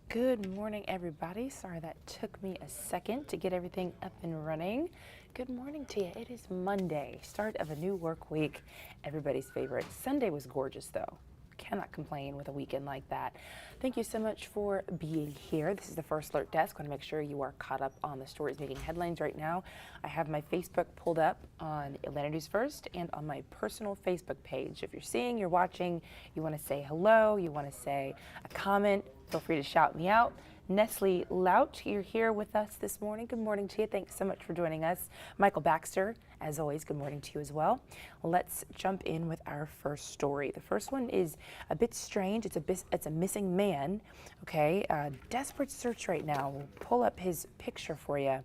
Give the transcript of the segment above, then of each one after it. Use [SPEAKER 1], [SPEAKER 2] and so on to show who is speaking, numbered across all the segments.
[SPEAKER 1] Good morning, everybody. Sorry that took me a second to get everything up and running. Good morning to you. It is Monday, start of a new work week. Everybody's favorite. Sunday was gorgeous, though. Cannot complain with a weekend like that. Thank you so much for being here. This is the First Alert Desk. I want to make sure you are caught up on the stories making headlines right now. I have my Facebook pulled up on Atlanta News First and on my personal Facebook page. If you're seeing, you're watching, you want to say hello, you want to say a comment, feel free to shout me out. Nestle Louch, you're here with us this morning. Good morning to you. Thanks so much for joining us. Michael Baxter, as always, good morning to you as well. Let's jump in with our first story. The first one is a bit strange. It's a missing man. Okay, desperate search right now. We'll pull up his picture for you.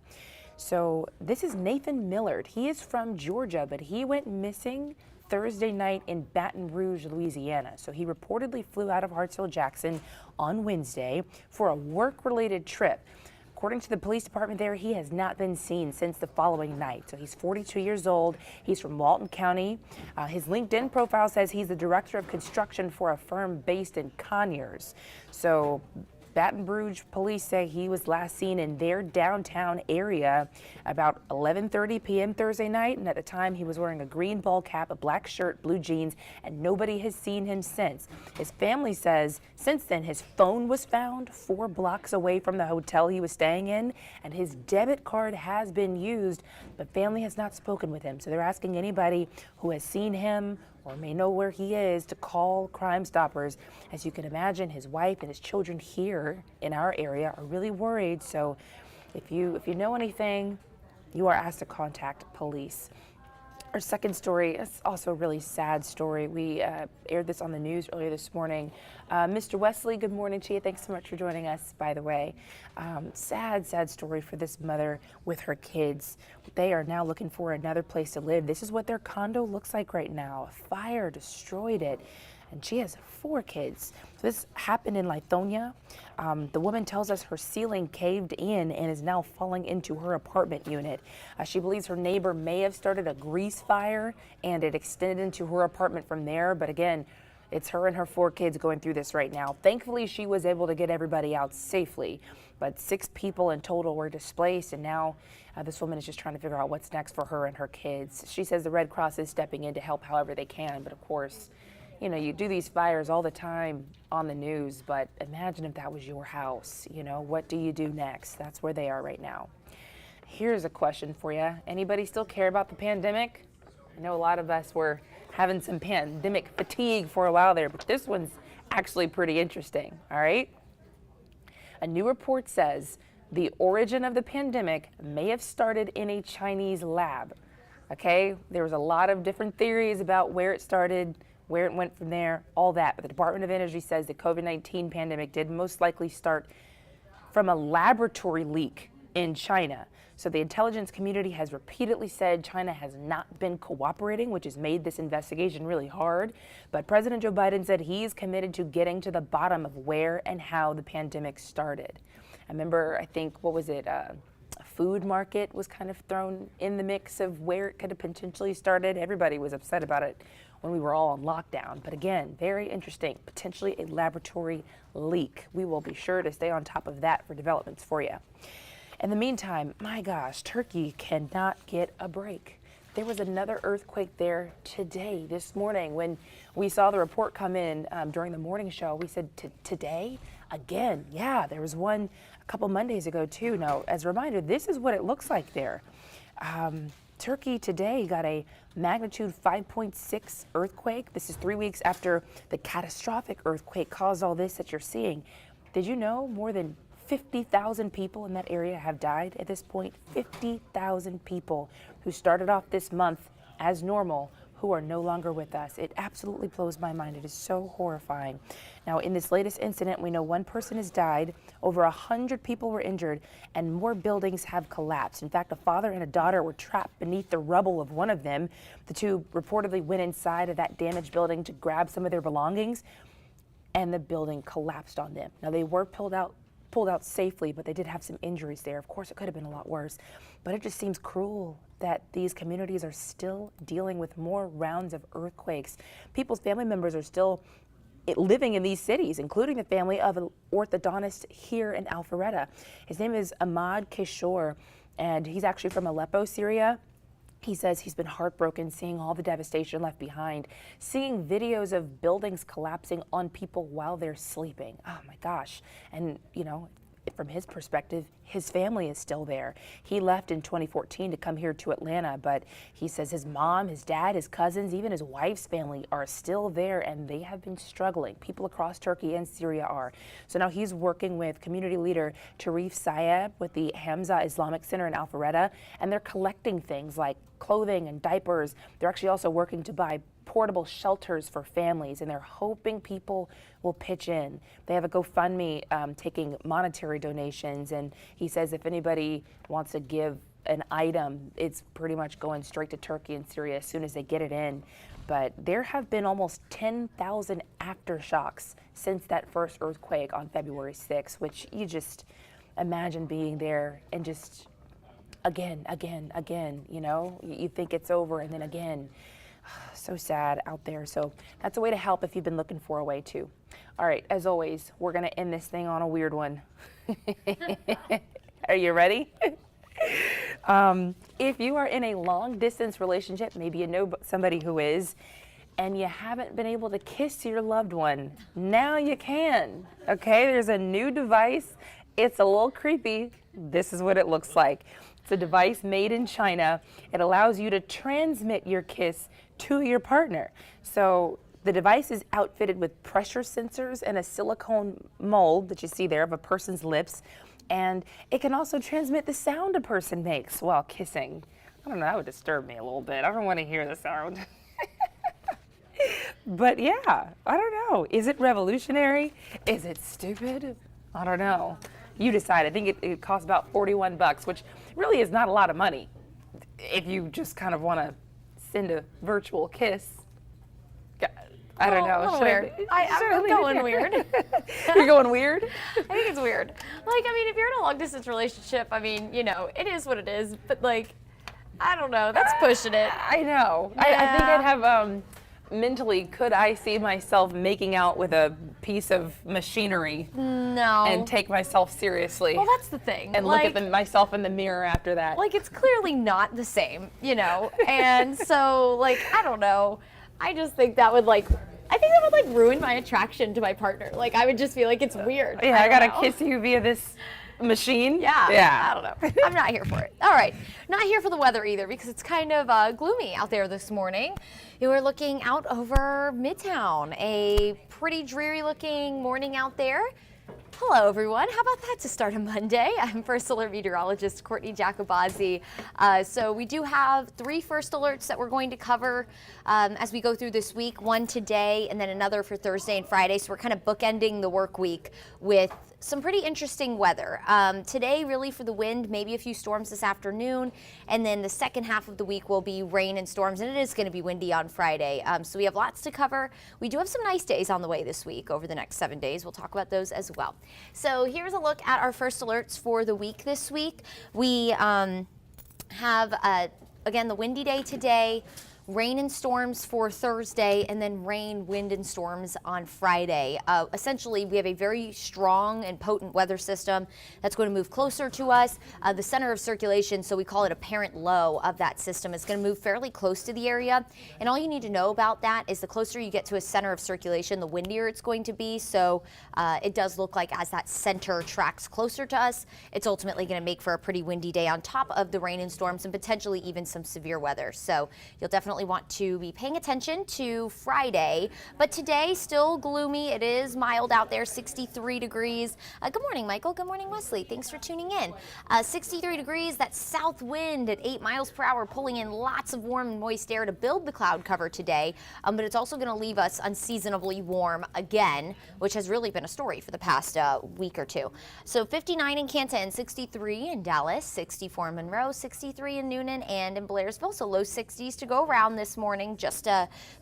[SPEAKER 1] So this is Nathan Millard. He is from Georgia, but he went missing Thursday night in Baton Rouge, Louisiana. So he reportedly flew out of Hartselle-Jackson on Wednesday for a work-related trip. According to the police department there, he has not been seen since the following night. So he's 42 years old. He's from Walton County. His LinkedIn profile says he's the director of construction for a firm based in Conyers. So Baton Rouge police say he was last seen in their downtown area about 11:30 p.m. Thursday night, and at the time he was wearing a green ball cap, a black shirt, blue jeans, and nobody has seen him since. His family says since then his phone was found 4 blocks away from the hotel he was staying in, and his debit card has been used, but family has not spoken with him. So they're asking anybody who has seen him or may know where he is to call Crime Stoppers. As you can imagine, his wife and his children here in our area are really worried. So if you know anything, you are asked to contact police. Our second story is also a really sad story. We aired this on the news earlier this morning. Mr. Wesley, good morning to you. Thanks so much for joining us, by the way. Sad story for this mother with her kids. They are now looking for another place to live. This is what their condo looks like right now. A fire destroyed it. And she has 4 kids. So this happened in Lithonia. The woman tells us her ceiling caved in and is now falling into her apartment unit. She believes her neighbor may have started a grease fire and it extended into her apartment from there. But again, it's her and her 4 kids going through this right now. Thankfully, she was able to get everybody out safely. But 6 people in total were displaced, and now this woman is just trying to figure out what's next for her and her kids. She says the Red Cross is stepping in to help however they can, but of course, you know, you do these fires all the time on the news, but imagine if that was your house. You know, what do you do next? That's where they are right now. Here's a question for you. Anybody still care about the pandemic? I know a lot of us were having some pandemic fatigue for a while there, but this one's actually pretty interesting, all right? A new report says the origin of the pandemic may have started in a Chinese lab. Okay, there was a lot of different theories about where it started, where it went from there, all that. But the Department of Energy says the COVID-19 pandemic did most likely start from a laboratory leak in China. So the intelligence community has repeatedly said China has not been cooperating, which has made this investigation really hard. But President Joe Biden said he's committed to getting to the bottom of where and how the pandemic started. I remember, I think, what was it? A food market was kind of thrown in the mix of where it could have potentially started. Everybody was upset about it when we were all on lockdown. But again, very interesting, potentially a laboratory leak. We will be sure to stay on top of that for developments for you. In the meantime, my gosh, Turkey cannot get a break. There was another earthquake there today, this morning. When we saw the report come in during the morning show, we said, today? Again, yeah, there was one a couple Mondays ago too. Now, as a reminder, this is what it looks like there. Turkey today got a magnitude 5.6 earthquake. This is 3 weeks after the catastrophic earthquake caused all this that you're seeing. Did you know more than 50,000 people in that area have died at this point? 50,000 people who started off this month as normal who are no longer with us. It absolutely blows my mind. It is so horrifying. Now, in this latest incident, we know 1 person has died, over 100 people were injured, and more buildings have collapsed. In fact, a father and a daughter were trapped beneath the rubble of one of them. The 2 reportedly went inside of that damaged building to grab some of their belongings, and the building collapsed on them. Now, they were pulled out safely, but they did have some injuries there. Of course, it could have been a lot worse, but it just seems cruel that these communities are still dealing with more rounds of earthquakes. People's family members are still living in these cities, including the family of an orthodontist here in Alpharetta. His name is Ahmad Kishore, and he's actually from Aleppo, Syria. He says he's been heartbroken seeing all the devastation left behind, seeing videos of buildings collapsing on people while they're sleeping. Oh my gosh. And, you know, from his perspective, his family is still there. He left in 2014 to come here to Atlanta, but he says his mom, his dad, his cousins, even his wife's family are still there, and they have been struggling. People across Turkey and Syria are. So now he's working with community leader Tarif Sayeb with the Hamza Islamic Center in Alpharetta, and they're collecting things like clothing and diapers. They're actually also working to buy portable shelters for families, and they're hoping people will pitch in. They have a GoFundMe taking monetary donations, and he says if anybody wants to give an item, it's pretty much going straight to Turkey and Syria as soon as they get it in. But there have been almost 10,000 aftershocks since that first earthquake on February 6th, which you just imagine being there and just again, you know, you think it's over and then again. So sad out there. So that's a way to help if you've been looking for a way to. All right, as always, we're going to end this thing on a weird one. Are you ready? If you are in a long distance relationship, maybe you know somebody who is, and you haven't been able to kiss your loved one, now you can. Okay, there's a new device. It's a little creepy. This is what it looks like. It's a device made in China. It allows you to transmit your kiss to your partner. So the device is outfitted with pressure sensors and a silicone mold that you see there of a person's lips. And it can also transmit the sound a person makes while kissing. I don't know, that would disturb me a little bit. I don't want to hear the sound. But yeah, I don't know. Is it revolutionary? Is it stupid? I don't know. You decide. I think it costs about $41, which really is not a lot of money if you just kind of want to send a virtual kiss. I don't know.
[SPEAKER 2] Weird. I'm going weird.
[SPEAKER 1] You're going weird?
[SPEAKER 2] I think it's weird. Like, I mean, if you're in a long distance relationship, I mean, you know, it is what it is. But like, I don't know. That's pushing it.
[SPEAKER 1] I know. Yeah. I think I'd have mentally, could I see myself making out with a piece of machinery?
[SPEAKER 2] No.
[SPEAKER 1] And take myself seriously?
[SPEAKER 2] Well, that's the thing.
[SPEAKER 1] And look at myself in the mirror after that.
[SPEAKER 2] Like, it's clearly not the same, you know? And so, like, I don't know. I just think that would, like, ruin my attraction to my partner. Like, I would just feel like it's weird.
[SPEAKER 1] Yeah, I gotta kiss you via this machine?
[SPEAKER 2] Yeah. I don't know. I'm not here for it. All right. Not here for the weather either, because it's kind of gloomy out there this morning. You are looking out over Midtown. A pretty dreary looking morning out there. Hello, everyone. How about that to start a Monday? I'm First Alert meteorologist Courtney Jacobazzi. So we do have 3 first alerts that we're going to cover as we go through this week. One today and then another for Thursday and Friday. So we're kind of bookending the work week with some pretty interesting weather. Today, really for the wind, maybe a few storms this afternoon. And then the second half of the week will be rain and storms. And it is going to be windy on Friday. So we have lots to cover. We do have some nice days on the way this week over the next 7 days. We'll talk about those as well. So here's a look at our first alerts for the week this week. We have, again, the windy day today, rain and storms for Thursday, and then rain, wind, and storms on Friday. Essentially, we have a very strong and potent weather system that's going to move closer to us. The center of circulation, so we call it a parent low of that system, is going to move fairly close to the area. And all you need to know about that is the closer you get to a center of circulation, the windier it's going to be. So it does look like as that center tracks closer to us, it's ultimately going to make for a pretty windy day on top of the rain and storms and potentially even some severe weather. So you'll definitely want to be paying attention to Friday, but today still gloomy. It is mild out there, 63 degrees. Good morning, Michael. Good morning, Wesley. Thanks for tuning in. 63 degrees, that south wind at 8 miles per hour, pulling in lots of warm and moist air to build the cloud cover today, but it's also going to leave us unseasonably warm again, which has really been a story for the past week or two. So 59 in Canton, 63 in Dallas, 64 in Monroe, 63 in Noonan, and in Blairsville, so low 60s to go around this morning, just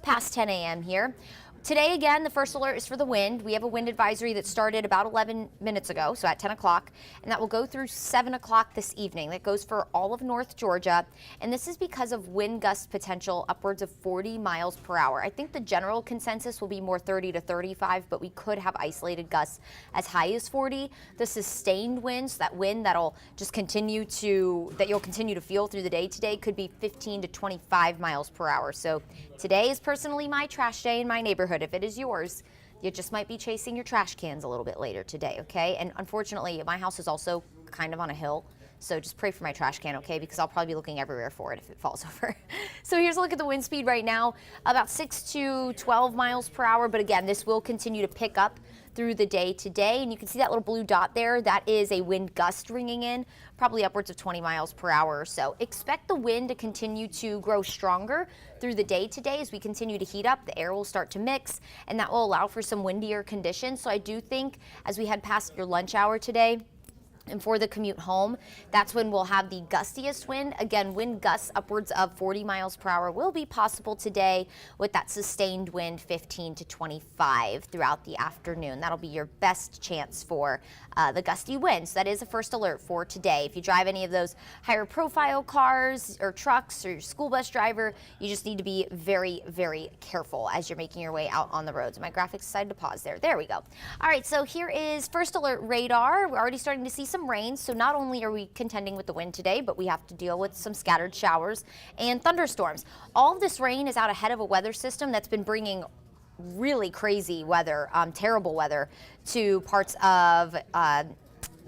[SPEAKER 2] past 10 a.m. here. Today, again, the first alert is for the wind. We have a wind advisory that started about 11 minutes ago, so at 10 o'clock, and that will go through 7 o'clock this evening. That goes for all of North Georgia, and this is because of wind gust potential upwards of 40 miles per hour. I think the general consensus will be more 30 to 35, but we could have isolated gusts as high as 40. The sustained winds, that wind that'll just continue to, that you'll continue to feel through the day today, could be 15 to 25 miles per hour. So today is personally my trash day in my neighborhood. If it is yours, you just might be chasing your trash cans a little bit later today, okay? And unfortunately, my house is also kind of on a hill, so just pray for my trash can, okay? Because I'll probably be looking everywhere for it if it falls over. So here's a look at the wind speed right now, about 6 to 12 miles per hour. But again, this will continue to pick up through the day today. And you can see that little blue dot there. That is a wind gust ringing in, probably upwards of 20 miles per hour or so. Expect the wind to continue to grow stronger through the day today as we continue to heat up. The air will start to mix, and that will allow for some windier conditions. So I do think as we head past your lunch hour today, and for the commute home, that's when we'll have the gustiest wind. Again, wind gusts upwards of 40 miles per hour will be possible today with that sustained wind 15 to 25 throughout the afternoon. That'll be your best chance for the gusty winds. That is a first alert for today. If you drive any of those higher profile cars or trucks or your school bus driver, you just need to be very, very careful as you're making your way out on the roads. My graphics decided to pause there. There we go. All right, so here is first alert radar. We're already starting to see some rain, so not only are we contending with the wind today, but we have to deal with some scattered showers and thunderstorms. All of this rain is out ahead of a weather system that's been bringing really crazy weather, terrible weather to parts of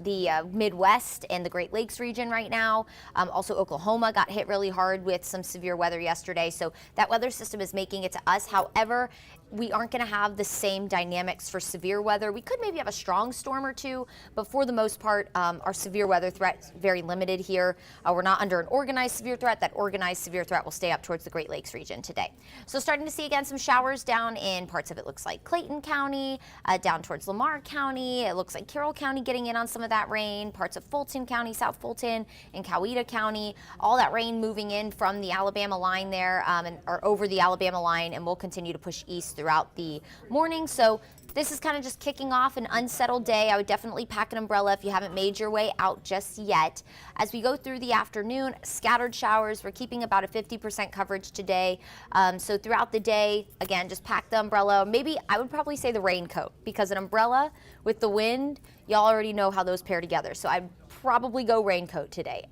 [SPEAKER 2] the Midwest and the Great Lakes region right now. Also, Oklahoma got hit really hard with some severe weather yesterday. So that weather system is making it to us. However, we aren't going to have the same dynamics for severe weather. We could maybe have a strong storm or two, but for the most part, our severe weather threat is very limited here. We're not under an organized severe threat. That organized severe threat will stay up towards the Great Lakes region today. So starting to see again some showers down in parts of it looks like Clayton County, down towards Lamar County. It looks like Carroll County getting in on some of that rain, parts of Fulton County, South Fulton, and Coweta County. All that rain moving in from the Alabama line there, or over the Alabama line, and will continue to push east throughout the morning. So this is kind of just kicking off an unsettled day. I would definitely pack an umbrella if you haven't made your way out just yet. As we go through the afternoon, scattered showers. We're keeping about a 50% coverage today. So throughout the day, again, just pack the umbrella. Maybe I would probably say the raincoat, because an umbrella with the wind, y'all already know how those pair together. So I'd probably go raincoat today.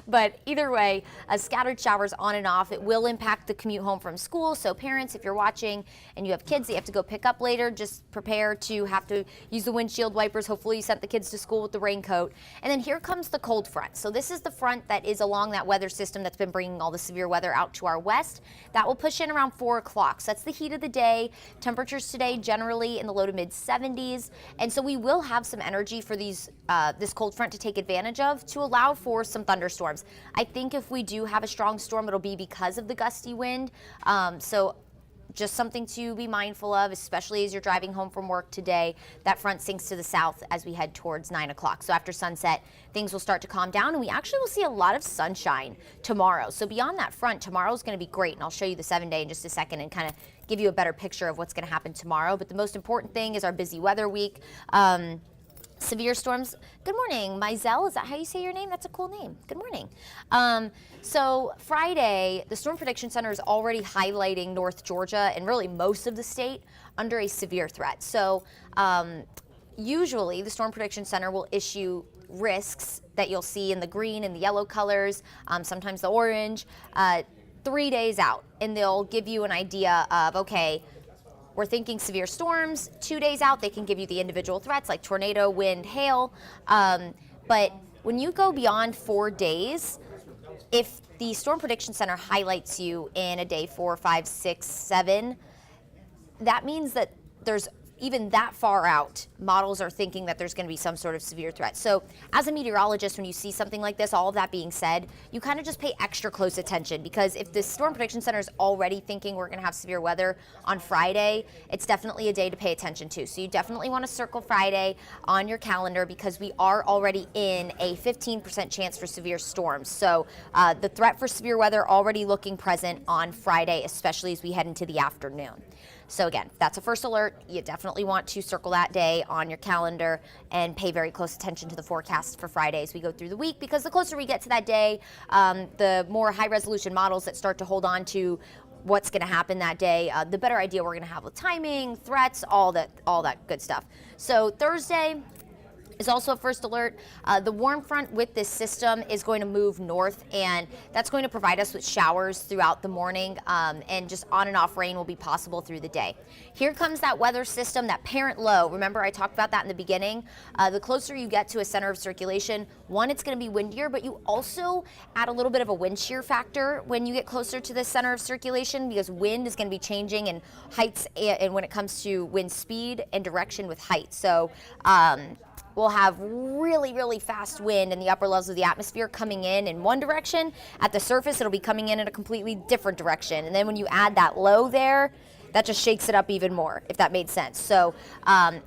[SPEAKER 2] But either way, scattered showers on and off. It will impact the commute home from school. So parents, if you're watching and you have kids that you have to go pick up later, just prepare to have to use the windshield wipers. Hopefully you sent the kids to school with the raincoat. And then here comes the cold front. So this is the front that is along that weather system that's been bringing all the severe weather out to our west. That will push in around 4 o'clock. So that's the heat of the day. Temperatures today generally in the low to mid 70s. And so we will have some energy for these this cold front to take advantage of to allow for some thunderstorms. I think if we do have a strong storm, it'll be because of the gusty wind. So just something to be mindful of, especially as you're driving home from work today. That front sinks to the south as we head towards 9 o'clock. So after sunset, things will start to calm down, and we actually will see a lot of sunshine tomorrow. So beyond that front, tomorrow's going to be great, and I'll show you the 7-day in just a second and kind of give you a better picture of what's going to happen tomorrow. But the most important thing is our busy weather week. Severe storms. Good morning, Mizell. Is that how you say your name? That's a cool name. Good morning. So Friday, the Storm Prediction Center is already highlighting North Georgia and really most of the state under a severe threat. So usually the Storm Prediction Center will issue risks that you'll see in the green and the yellow colors, sometimes the orange, 3 days out. And they'll give you an idea of, okay, we're thinking severe storms. 2 days out, they can give you the individual threats like tornado, wind, hail. But when you go beyond 4 days, if the Storm Prediction Center highlights you in a day 4, 5, 6, 7, that means that there's even that far out, models are thinking that there's going to be some sort of severe threat. So as a meteorologist, when you see something like this, all of that being said, you kind of just pay extra close attention, because if the Storm Prediction Center is already thinking we're going to have severe weather on Friday, it's definitely a day to pay attention to. So you definitely want to circle Friday on your calendar, because we are already in a 15% chance for severe storms. So the threat for severe weather already looking present on Friday, especially as we head into the afternoon. So again, if that's a first alert, you definitely want to circle that day on your calendar and pay very close attention to the forecast for Friday as we go through the week, because the closer we get to that day, the more high resolution models that start to hold on to what's going to happen that day, the better idea we're going to have with timing, threats, all that good stuff. So Thursday is also a first alert. The warm front with this system is going to move north, and that's going to provide us with showers throughout the morning, and just on and off rain will be possible through the day. Here comes that weather system, that parent low. Remember, I talked about that in the beginning. The closer you get to a center of circulation, one, it's going to be windier, but you also add a little bit of a wind shear factor when you get closer to the center of circulation, because wind is going to be changing in heights, and when it comes to wind speed and direction with height. So we'll have really, really fast wind in the upper levels of the atmosphere coming in one direction. At the surface, it'll be coming in a completely different direction. And then when you add that low there, that just shakes it up even more, if that made sense. So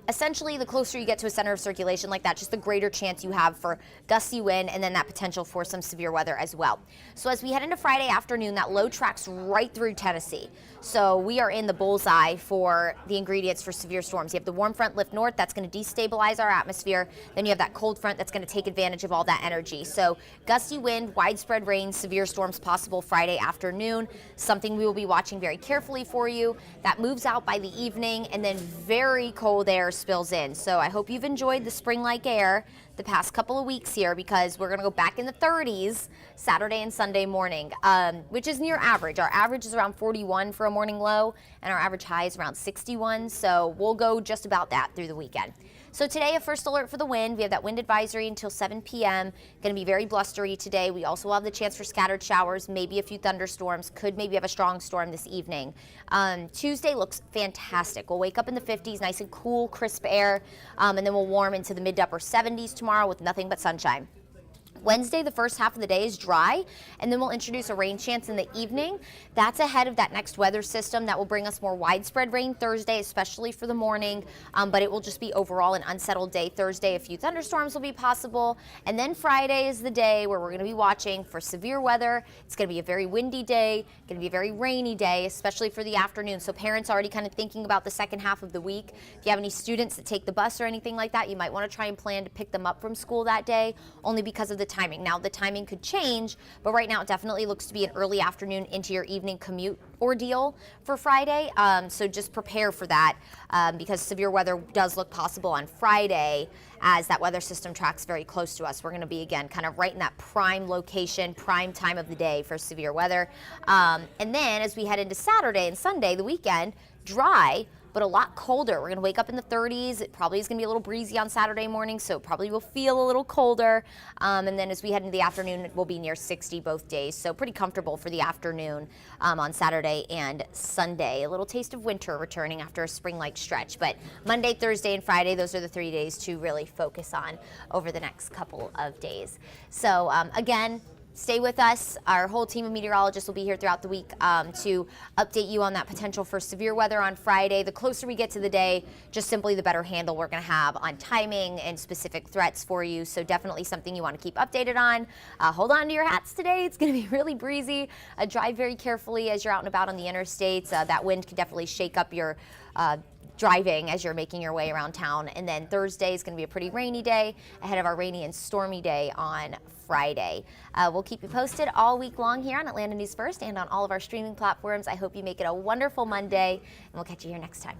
[SPEAKER 2] essentially, the closer you get to a center of circulation like that, just the greater chance you have for gusty wind, and then that potential for some severe weather as well. So as we head into Friday afternoon, that low tracks right through Tennessee. So we are in the bullseye for the ingredients for severe storms. You have the warm front lift north, that's going to destabilize our atmosphere. Then you have that cold front that's going to take advantage of all that energy. So gusty wind, widespread rain, severe storms possible Friday afternoon, something we will be watching very carefully for you. That moves out by the evening, and then very cold air spills in. So I hope you've enjoyed the spring-like air the past couple of weeks here, because we're going to go back in the 30s Saturday and Sunday morning, which is near average. Our average is around 41 for a morning low, and our average high is around 61. So we'll go just about that through the weekend. So today, a first alert for the wind. We have that wind advisory until 7 p.m. Going to be very blustery today. We also have the chance for scattered showers, maybe a few thunderstorms, could maybe have a strong storm this evening. Tuesday looks fantastic. We'll wake up in the 50s, nice and cool, crisp air, and then we'll warm into the mid to upper 70s tomorrow with nothing but sunshine. Wednesday, the first half of the day is dry, and then we'll introduce a rain chance in the evening. That's ahead of that next weather system that will bring us more widespread rain Thursday, especially for the morning, but it will just be overall an unsettled day Thursday. A few thunderstorms will be possible, and then Friday is the day where we're going to be watching for severe weather. It's going to be a very windy day, going to be a very rainy day, especially for the afternoon. So parents already kind of thinking about the second half of the week. If you have any students that take the bus or anything like that, you might want to try and plan to pick them up from school that day, only because of the timing. Now, the timing could change, but right now it definitely looks to be an early afternoon into your evening commute ordeal for Friday. So just prepare for that, because severe weather does look possible on Friday as that weather system tracks very close to us. We're going to be, again, kind of right in that prime location, prime time of the day for severe weather. And then as we head into Saturday and Sunday, the weekend, dry, but a lot colder. We're going to wake up in the 30s. It probably is going to be a little breezy on Saturday morning, so it probably will feel a little colder. And then as we head into the afternoon, it will be near 60 both days, so pretty comfortable for the afternoon on Saturday and Sunday. A little taste of winter returning after a spring-like stretch, but Monday, Thursday, and Friday, those are the 3 days to really focus on over the next couple of days. So again, stay with us. Our whole team of meteorologists will be here throughout the week to update you on that potential for severe weather on Friday. The closer we get to the day, just simply the better handle we're going to have on timing and specific threats for you. So definitely something you want to keep updated on. Hold on to your hats today. It's going to be really breezy. Drive very carefully as you're out and about on the interstates. That wind can definitely shake up your driving as you're making your way around town. And then Thursday is going to be a pretty rainy day ahead of our rainy and stormy day on Friday. We'll keep you posted all week long here on Atlanta News First and on all of our streaming platforms. I hope you make it a wonderful Monday, and we'll catch you here next time.